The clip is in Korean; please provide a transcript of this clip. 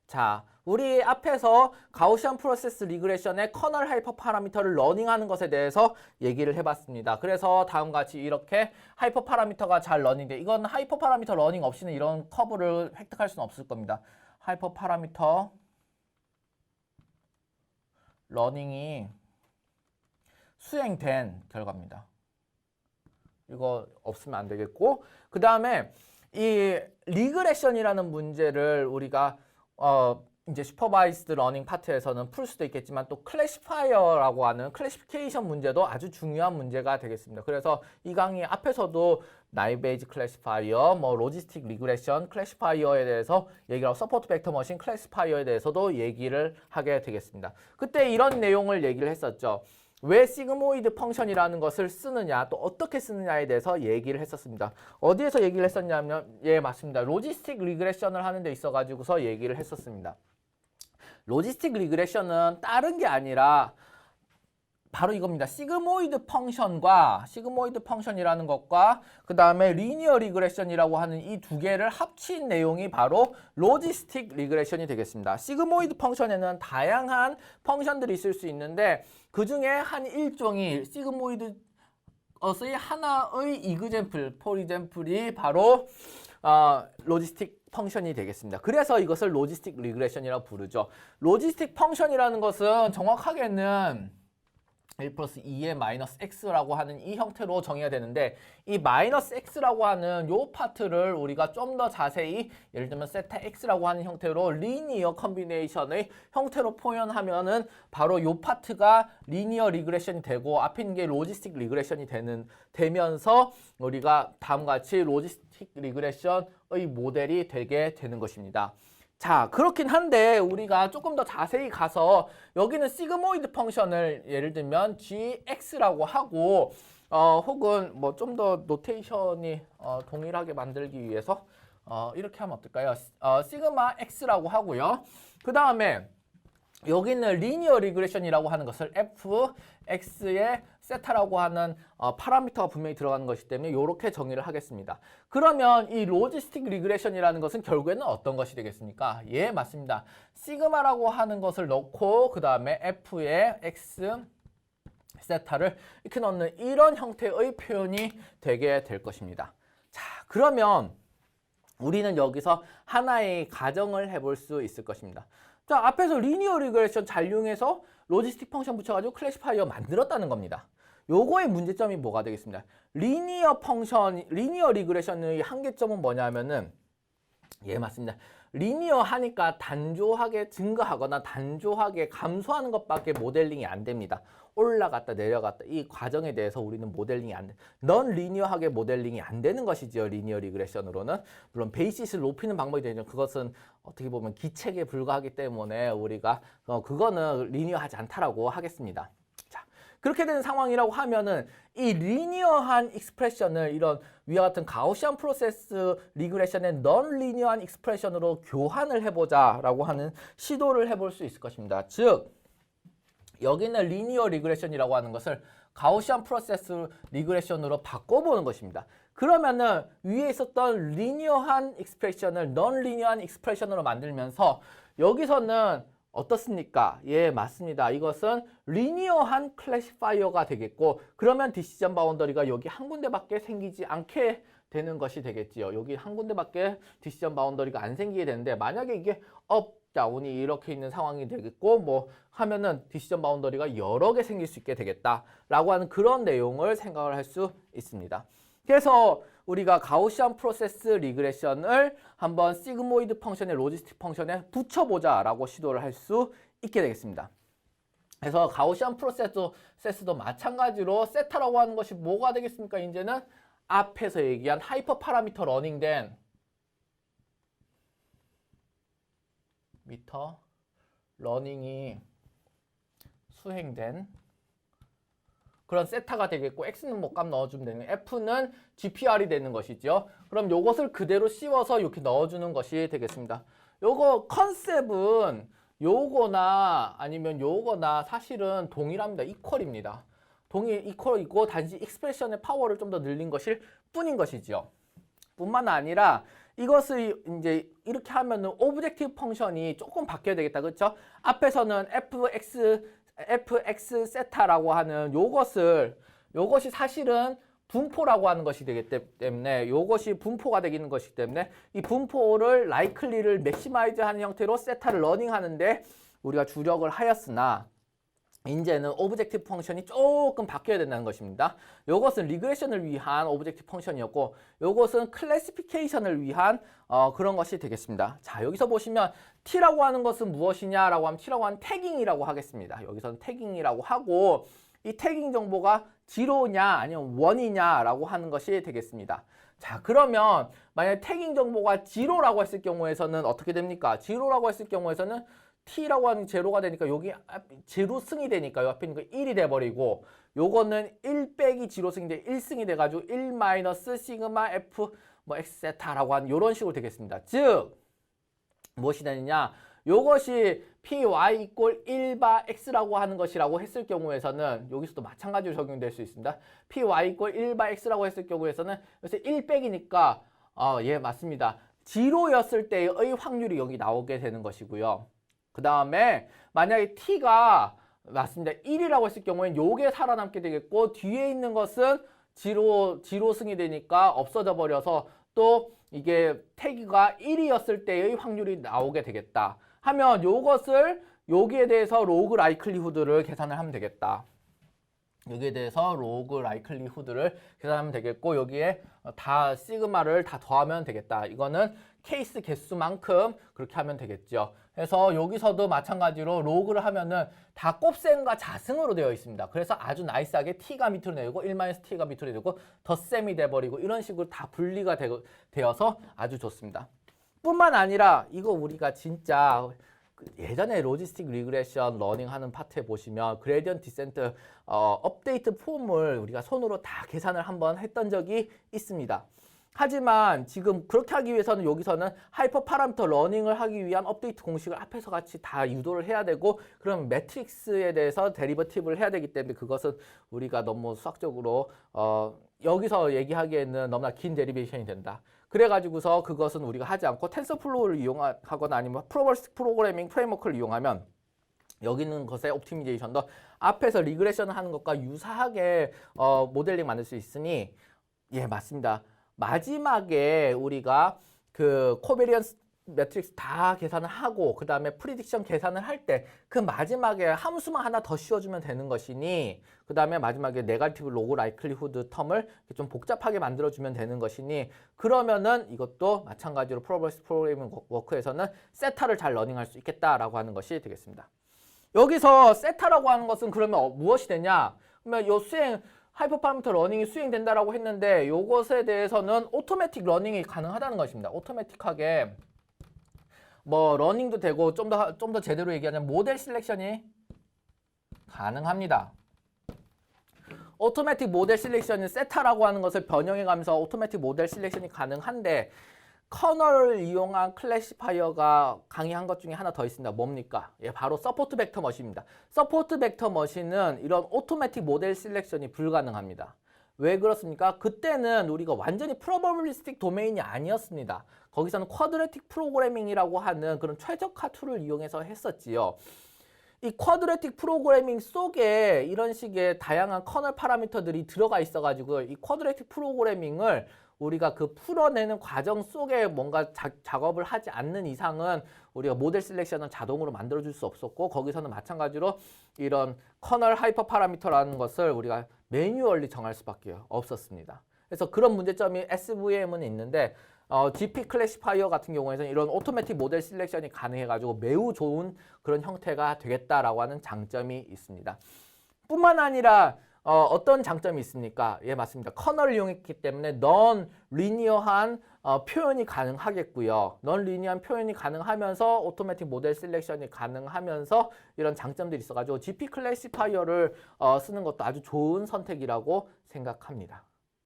자, 우리 앞에서 가우시안 프로세스 리그레션의 커널 하이퍼 파라미터를 러닝하는 것에 대해서 얘기를 해봤습니다. 그래서 다음과 같이 이렇게 하이퍼 파라미터가 잘 러닝돼. 이건 하이퍼 파라미터 러닝 없이는 이런 커브를 획득할 수는 없을 겁니다. 하이퍼 파라미터 러닝이 수행된 결과입니다. 이거 없으면 안 되겠고, 그 다음에 이 리그레션이라는 문제를 우리가 이제 슈퍼바이스드 러닝 파트에서는 풀 수도 있겠지만 또 클래시파이어라고 하는 클래시피케이션 문제도 아주 중요한 문제가 되겠습니다. 그래서 이 강의 앞에서도 나이베이지 클래시파이어, 로지스틱 리그레션 클래시파이어에 대해서 얘기를 하고 서포트 벡터 머신 클래시파이어에 대해서도 얘기를 하게 되겠습니다. 그때 이런 내용을 얘기를 했었죠. 왜 시그모이드 펑션이라는 것을 쓰느냐, 또 어떻게 쓰느냐에 대해서 얘기를 했었습니다. 어디에서 얘기를 했었냐면, 예, 맞습니다. 로지스틱 리그레션을 하는 데 있어가지고서 얘기를 했었습니다. 로지스틱 리그레션은 다른 게 아니라 바로 이겁니다. 시그모이드 펑션이라는 것과 그 다음에 리니어 리그레션이라고 하는 이 두 개를 합친 내용이 바로 로지스틱 리그레션이 되겠습니다. 시그모이드 펑션에는 다양한 펑션들이 있을 수 있는데 그 중에 한 일종이 시그모이드의 하나의 이그젬플, 폴이젬플이 바로 로지스틱 펑션이 되겠습니다. 그래서 이것을 로지스틱 리그레션이라고 부르죠. 로지스틱 펑션이라는 것은 정확하게는 1 플러스 2의 마이너스 x라고 하는 이 형태로 정의가 되는데 이 마이너스 x라고 하는 요 파트를 우리가 좀 더 자세히 예를 들면 세타 x라고 하는 형태로 리니어 컨비네이션의 형태로 표현하면은 바로 요 파트가 리니어 리그레션이 되고 앞에 있는 게 로지스틱 리그레션이 되면서 우리가 다음과 같이 로지스틱 리그레션의 모델이 되게 되는 것입니다. 자, 그렇긴 한데 우리가 조금 더 자세히 가서 여기는 시그모이드 펑션을 예를 들면 gx라고 하고 혹은 좀 더 노테이션이 동일하게 만들기 위해서 이렇게 하면 어떨까요? 시그마 x라고 하고요. 그 다음에 여기는 리니어 리그레션이라고 하는 것을 fx의 세타라고 하는 파라미터가 분명히 들어가는 것이기 때문에 이렇게 정의를 하겠습니다. 그러면 이 로지스틱 리그레션이라는 것은 결국에는 어떤 것이 되겠습니까? 예, 맞습니다. 시그마라고 하는 것을 넣고 그 다음에 f의 x 세타를 이렇게 넣는 이런 형태의 표현이 되게 될 것입니다. 자, 그러면 우리는 여기서 하나의 가정을 해볼 수 있을 것입니다. 자, 앞에서 리니어 리그레션 잘 이용해서 로지스틱 펑션 붙여가지고 클래시파이어 만들었다는 겁니다. 요거의 문제점이 뭐가 되겠습니다. 리니어 리그레션의 한계점은 뭐냐면은, 예, 맞습니다. 리니어 하니까 단조하게 증가하거나 단조하게 감소하는 것밖에 모델링이 안 됩니다. 올라갔다 내려갔다 이 과정에 대해서 우리는 모델링이 안 돼. 넌 리니어하게 모델링이 안 되는 것이죠. 리니어 리그레션으로는. 물론 베이시스를 높이는 방법이 되죠. 그것은 어떻게 보면 기책에 불과하기 때문에 우리가 그거는 리니어하지 않다라고 하겠습니다. 자, 그렇게 되는 상황이라고 하면은 이 리니어한 익스프레션을 이런 위와 같은 가우시안 프로세스 리그레션의 넌 리니어한 익스프레션으로 교환을 해보자라고 하는 시도를 해볼 수 있을 것입니다. 즉 여기는 리니어 리그레션이라고 하는 것을 가우시안 프로세스 리그레션으로 바꿔보는 것입니다. 그러면은 위에 있었던 리니어한 익스프레션을 넌 리니어한 익스프레션으로 만들면서 여기서는 어떻습니까? 예, 맞습니다. 이것은 리니어한 클래시파이어가 되겠고 그러면 디시전 바운더리가 여기 한 군데밖에 생기지 않게 되는 것이 되겠지요. 여기 한 군데밖에 디시전 바운더리가 안 생기게 되는데 만약에 이게 업, 다운이 이렇게 있는 상황이 되겠고 하면은 디시전 바운더리가 여러 개 생길 수 있게 되겠다라고 하는 그런 내용을 생각을 할 수 있습니다. 그래서 우리가 가우시안 프로세스 리그레션을 한번 시그모이드 펑션의 로지스틱 펑션에 붙여보자라고 시도를 할 수 있게 되겠습니다. 그래서 가우시안 프로세스도 마찬가지로 세타라고 하는 것이 뭐가 되겠습니까? 이제는 앞에서 얘기한 하이퍼 파라미터 러닝된 미터 러닝이 수행된 그런 세타가 되겠고 x는 값 넣어주면 되는 f는 GPR이 되는 것이죠. 그럼 요것을 그대로 씌워서 이렇게 넣어주는 것이 되겠습니다. 요거 컨셉은 요거나 아니면 요거나 사실은 동일합니다. 이퀄입니다. 이퀄이고 단지 익스프레션의 파워를 좀 더 늘린 것일 뿐인 것이죠. 뿐만 아니라 이것을 이제 이렇게 하면은 오브젝티브 펑션이 조금 바뀌어야 되겠다. 그렇죠? 앞에서는 fx 세타라고 하는 요것이 사실은 분포라고 하는 것이 되기 때문에 요것이 분포가 되는 것이기 때문에 이 분포를 likely를 맥시마이즈 하는 형태로 세타를 러닝하는데 우리가 주력을 하였으나 이제는 오브젝티브 펑션이 조금 바뀌어야 된다는 것입니다. 이것은 리그레션을 위한 오브젝티브 펑션이었고 이것은 클래시피케이션을 위한 그런 것이 되겠습니다. 자, 여기서 보시면 t라고 하는 것은 무엇이냐라고 하면 t라고 하는 태깅이라고 하겠습니다. 여기서는 태깅이라고 하고 이 태깅 정보가 0냐 아니면 1이냐라고 하는 것이 되겠습니다. 자, 그러면 만약에 태깅 정보가 0라고 했을 경우에서는 어떻게 됩니까? 0라고 했을 경우에서는 t라고 하는 제로가 되니까 여기 제로승이 되니까 요 앞에 있는 거 1이 돼버리고 요거는 1 빼기 제로승인데 1승이 돼가지고 1 마이너스 시그마 f 뭐 x세타라고 하는 이런 식으로 되겠습니다. 즉 무엇이 되느냐? 요것이 py 이꼴 1바 x라고 하는 것이라고 했을 경우에서는 여기서도 마찬가지로 적용될 수 있습니다. py 이꼴 1바 x라고 했을 경우에서는 그래서 1 빼기니까 예, 맞습니다. 0였을 때의 확률이 여기 나오게 되는 것이고요. 그 다음에 만약에 t가 맞습니다. 1이라고 했을 경우에는 요게 살아남게 되겠고 뒤에 있는 것은 지로승이 되니까 없어져 버려서 또 이게 태기가 1이었을 때의 확률이 나오게 되겠다 하면 요것을 여기에 대해서 로그 라이클리후드를 계산을 하면 되겠다. 여기에 대해서 로그 라이클리후드를 계산하면 되겠고 여기에 다 시그마를 다 더하면 되겠다. 이거는 케이스 개수만큼 그렇게 하면 되겠죠. 그래서 여기서도 마찬가지로 로그를 하면은 다 곱셈과 자승으로 되어 있습니다. 그래서 아주 나이스하게 t가 밑으로 내리고 1-t가 밑으로 내리고 덧셈이 돼버리고 이런 식으로 다 분리가 되어서 아주 좋습니다. 뿐만 아니라 이거 우리가 진짜 예전에 로지스틱 리그레션 러닝 하는 파트에 보시면 그레디언트 디센트 업데이트 폼을 우리가 손으로 다 계산을 한번 했던 적이 있습니다. 하지만 지금 그렇게 하기 위해서는 여기서는 하이퍼 파라미터 러닝을 하기 위한 업데이트 공식을 앞에서 같이 다 유도를 해야 되고 그럼 매트릭스에 대해서 데리버티브를 해야 되기 때문에 그것은 우리가 너무 수학적으로 여기서 얘기하기에는 너무나 긴 데리베이션이 된다. 그래가지고서 그것은 우리가 하지 않고 텐서플로우를 이용하거나 아니면 프로버스틱 프로그래밍 프레임워크를 이용하면 여기 있는 것의 옵티미제이션도 앞에서 리그레션을 하는 것과 유사하게 모델링 만들 수 있으니 예, 맞습니다. 마지막에 우리가 그 코베리언스 매트릭스 다 계산을 하고 그 다음에 프리딕션 계산을 할 때 그 마지막에 함수만 하나 더 씌워주면 되는 것이니 그 다음에 마지막에 네거티브 로그 라이클리후드 텀을 좀 복잡하게 만들어주면 되는 것이니 그러면은 이것도 마찬가지로 프로버스 프로그래밍 워크에서는 세타를 잘 러닝할 수 있겠다라고 하는 것이 되겠습니다. 여기서 세타라고 하는 것은 그러면 무엇이 되냐? 그러면 요 수행 하이퍼 파라미터 러닝이 수행된다라고 했는데 이것에 대해서는 오토매틱 러닝이 가능하다는 것입니다. 오토매틱하게 뭐 러닝도 되고 좀 더 제대로 얘기하자면 모델 실렉션이 가능합니다. 오토매틱 모델 실렉션은 세타라고 하는 것을 변형해 가면서 오토매틱 모델 실렉션이 가능한데 커널을 이용한 클래시파이어가 강의한 것 중에 하나 더 있습니다. 뭡니까? 예, 바로 서포트 벡터 머신입니다. 서포트 벡터 머신은 이런 오토매틱 모델 실렉션이 불가능합니다. 왜 그렇습니까? 그때는 우리가 완전히 프로버빌리스틱 도메인이 아니었습니다. 거기서는 쿼드래틱 프로그래밍이라고 하는 그런 최적화 툴을 이용해서 했었지요. 이 쿼드래틱 프로그래밍 속에 이런 식의 다양한 커널 파라미터들이 들어가 있어가지고 이 쿼드래틱 프로그래밍을 우리가 그 풀어내는 과정 속에 뭔가 작업을 하지 않는 이상은 우리가 모델 셀렉션은 자동으로 만들어줄 수 없었고 거기서는 마찬가지로 이런 커널 하이퍼 파라미터라는 것을 우리가 매뉴얼리 정할 수밖에 없었습니다. 그래서 그런 문제점이 SVM은 있는데 GP 클래시파이어 같은 경우에는 이런 오토매틱 모델 셀렉션이 가능해가지고 매우 좋은 그런 형태가 되겠다라고 하는 장점이 있습니다. 뿐만 아니라 어떤 장점이 있습니까? 예, 맞습니다. 커널을 이용했기 때문에 넌 리니어한 표현이 가능하겠고요. 넌 리니어한 표현이 가능하면서 오토매틱 모델 셀렉션이 가능하면서 이런 장점들이 있어가지고 GP 클래시파이어를 쓰는 것도 아주 좋은 선택이라고 생각합니다.